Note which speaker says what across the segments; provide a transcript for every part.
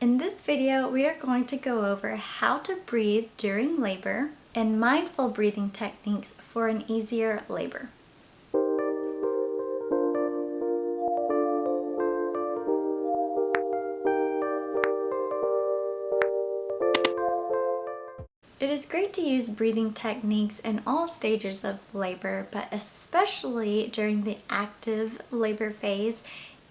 Speaker 1: In this video, we are going to go over how to breathe during labor and mindful breathing techniques for an easier labor. It is great to use breathing techniques in all stages of labor, but especially during the active labor phase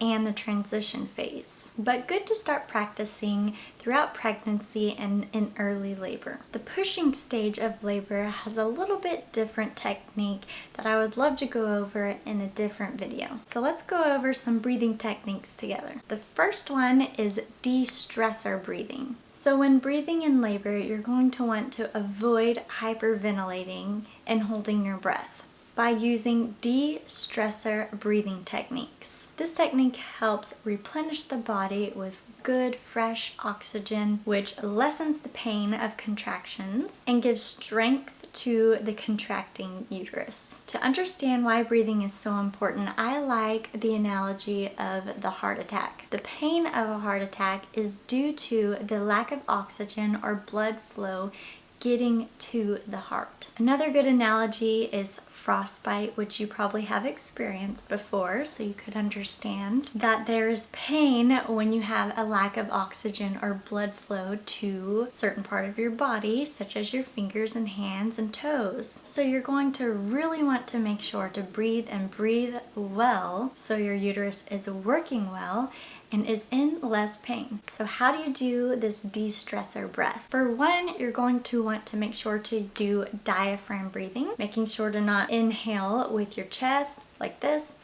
Speaker 1: and the transition phase. But good to start practicing throughout pregnancy and in early labor. The pushing stage of labor has a little bit different technique that I would love to go over in a different video. So let's go over some breathing techniques together. The first one is de-stressor breathing. So when breathing in labor, you're going to want to avoid hyperventilating and holding your breath by using de-stressor breathing techniques. This technique helps replenish the body with good fresh oxygen, which lessens the pain of contractions and gives strength to the contracting uterus. To understand why breathing is so important, I like the analogy of the heart attack. The pain of a heart attack is due to the lack of oxygen or blood flow getting to the heart. Another good analogy is frostbite, which you probably have experienced before, so you could understand that there is pain when you have a lack of oxygen or blood flow to a certain part of your body, such as your fingers and hands and toes. So you're going to really want to make sure to breathe and breathe well so your uterus is working well and is in less pain. So how do you do this de-stressor breath? For one, you're going to want to make sure to do diaphragm breathing, making sure to not inhale with your chest like this,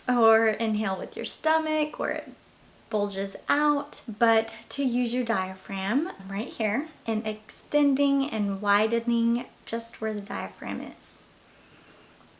Speaker 1: or inhale with your stomach where it bulges out, but to use your diaphragm right here and extending and widening just where the diaphragm is.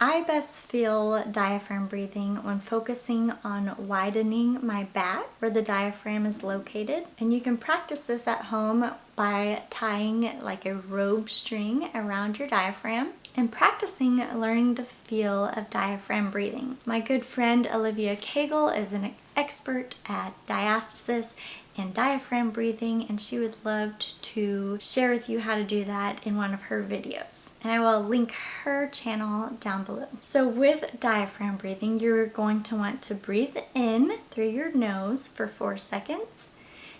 Speaker 1: I best feel diaphragm breathing when focusing on widening my back where the diaphragm is located. And you can practice this at home by tying like a rope string around your diaphragm and practicing learning the feel of diaphragm breathing. My good friend Olivia Cagle is an expert at diastasis and diaphragm breathing, and she would love to share with you how to do that in one of her videos. And I will link her channel down below. So with diaphragm breathing, you're going to want to breathe in through your nose for 4 seconds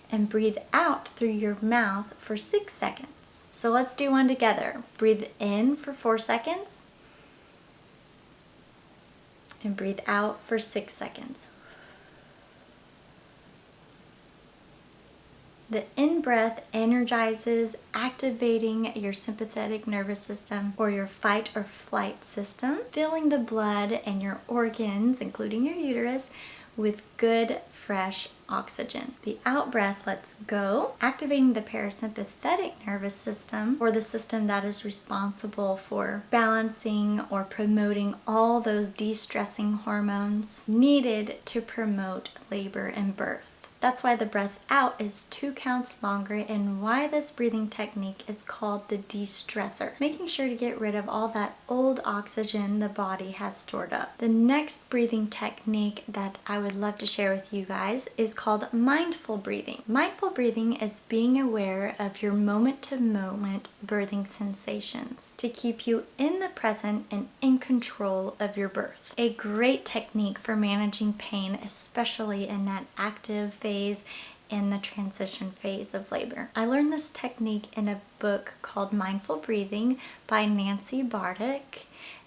Speaker 1: and breathe out through your mouth for 6 seconds. So let's do one together. Breathe in for 4 seconds and breathe out for 6 seconds. The in-breath energizes, activating your sympathetic nervous system or your fight or flight system, filling the blood and your organs, including your uterus, with good, fresh oxygen. The out-breath lets go, activating the parasympathetic nervous system, or the system that is responsible for balancing or promoting all those de-stressing hormones needed to promote labor and birth. That's why the breath out is 2 counts longer and why this breathing technique is called the de-stressor, making sure to get rid of all that old oxygen the body has stored up. The next breathing technique that I would love to share with you guys is called mindful breathing. Mindful breathing is being aware of your moment-to-moment birthing sensations to keep you in the present and in control of your birth. A great technique for managing pain, especially in that active phase in the transition phase of labor. I learned this technique in a book called Mindful Breathing by Dancee,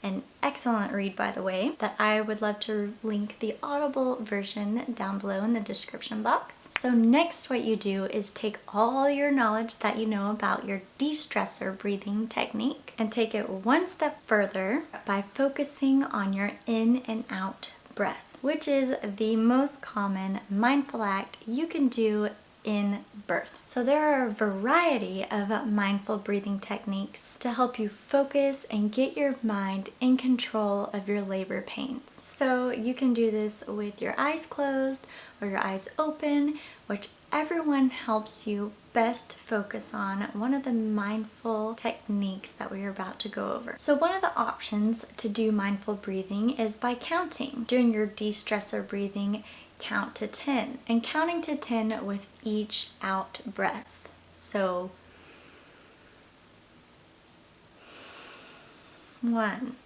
Speaker 1: an excellent read by the way, that I would love to link the Audible version down below in the description box. So next what you do is take all your knowledge that you know about your de-stressor breathing technique and take it one step further by focusing on your in and out breath, which is the most common mindful act you can do in birth. So there are a variety of mindful breathing techniques to help you focus and get your mind in control of your labor pains. So you can do this with your eyes closed or your eyes open, whichever one helps you best focus on one of the mindful techniques that we're about to go over. So one of the options to do mindful breathing is by counting. During your de-stressor breathing, count to 10 and counting to 10 with each out breath. So 1,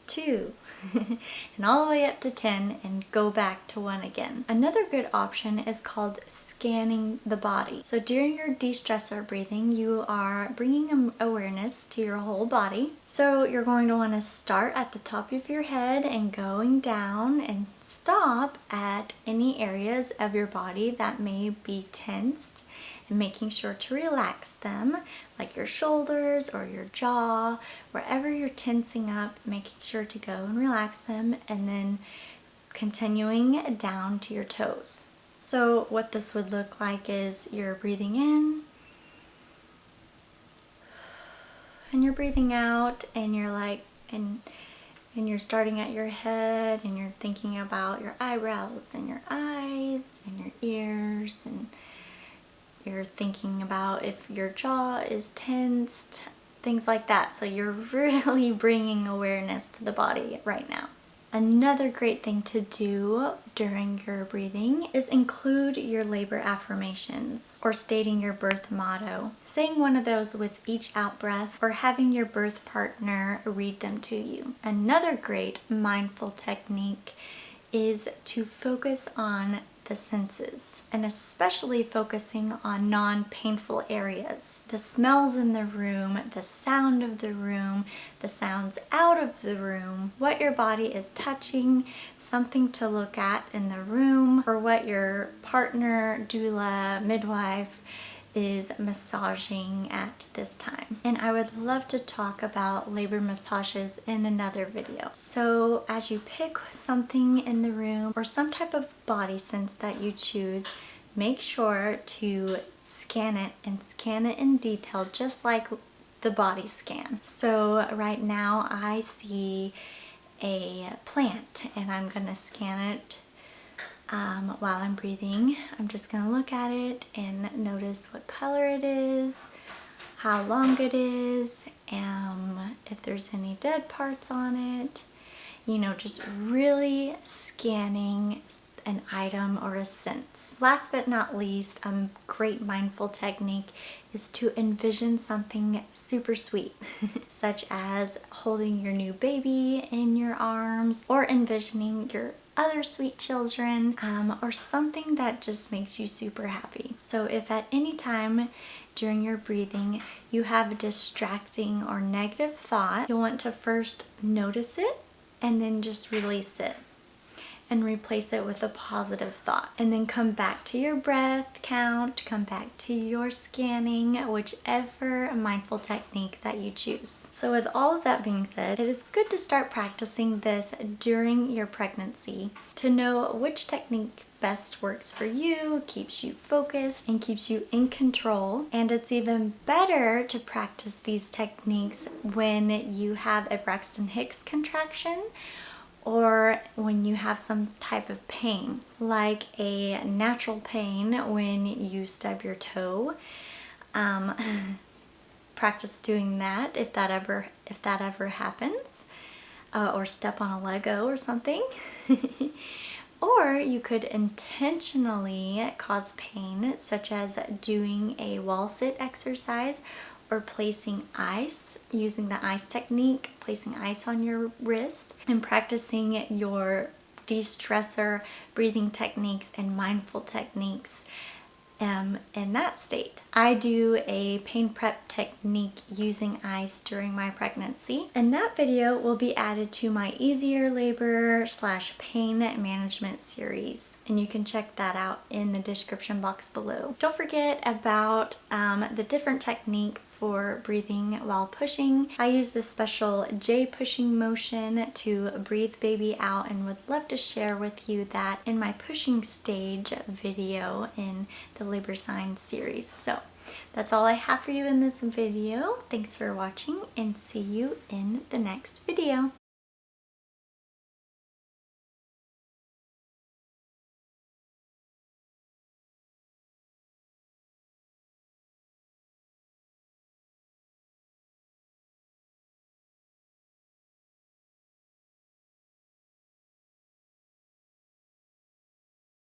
Speaker 1: 2, and all the way up to 10 and go back to 1 again. Another good option is called scanning the body. So during your de-stressor breathing, you are bringing awareness to your whole body. So you're going to want to start at the top of your head and going down and stop at any areas of your body that may be tensed, and making sure to relax them, like your shoulders or your jaw, wherever you're tensing up, making sure to go and relax them, and then continuing down to your toes. So what this would look like is you're breathing in and you're breathing out, and you're like, and you're starting at your head and you're thinking about your eyebrows and your eyes and your ears, and you're thinking about if your jaw is tensed, things like that. So you're really bringing awareness to the body right now. Another great thing to do during your breathing is include your labor affirmations or stating your birth motto. Saying one of those with each out breath or having your birth partner read them to you. Another great mindful technique is to focus on the senses, and especially focusing on non-painful areas. The smells in the room, the sound of the room, the sounds out of the room, what your body is touching, something to look at in the room, or what your partner, doula, midwife is massaging at this time. And I would love to talk about labor massages in another video. So as you pick something in the room or some type of body sense that you choose, make sure to scan it, and scan it in detail, just like the body scan. So right now I see a plant and I'm gonna scan it while I'm breathing. I'm just gonna look at it and notice what color it is, how long it is, if there's any dead parts on it. You know, just really scanning an item or a sense. Last but not least, a great mindful technique is to envision something super sweet, such as holding your new baby in your arms, or envisioning your other sweet children, or something that just makes you super happy. So if at any time during your breathing you have a distracting or negative thought, you'll want to first notice it and then just release it and replace it with a positive thought, and then come back to your breath count, come back to your scanning, whichever mindful technique that you choose. So with all of that being said, it is good to start practicing this during your pregnancy to know which technique best works for you, keeps you focused, and keeps you in control. And it's even better to practice these techniques when you have a Braxton Hicks contraction, or when you have some type of pain, like a natural pain when you stub your toe. Practice doing that if that ever happens, or step on a Lego or something. Or you could intentionally cause pain, such as doing a wall sit exercise, or placing ice, using the ice technique, placing ice on your wrist, and practicing your de-stressor breathing techniques and mindful techniques in that state. I do a pain prep technique using ice during my pregnancy, and that video will be added to my easier labor / pain management series, and you can check that out in the description box below. Don't forget about the different technique for breathing while pushing. I use this special J pushing motion to breathe baby out, and would love to share with you that in my pushing stage video in the labor signs series. So that's all I have for you in this video. Thanks for watching, and see you in the next video.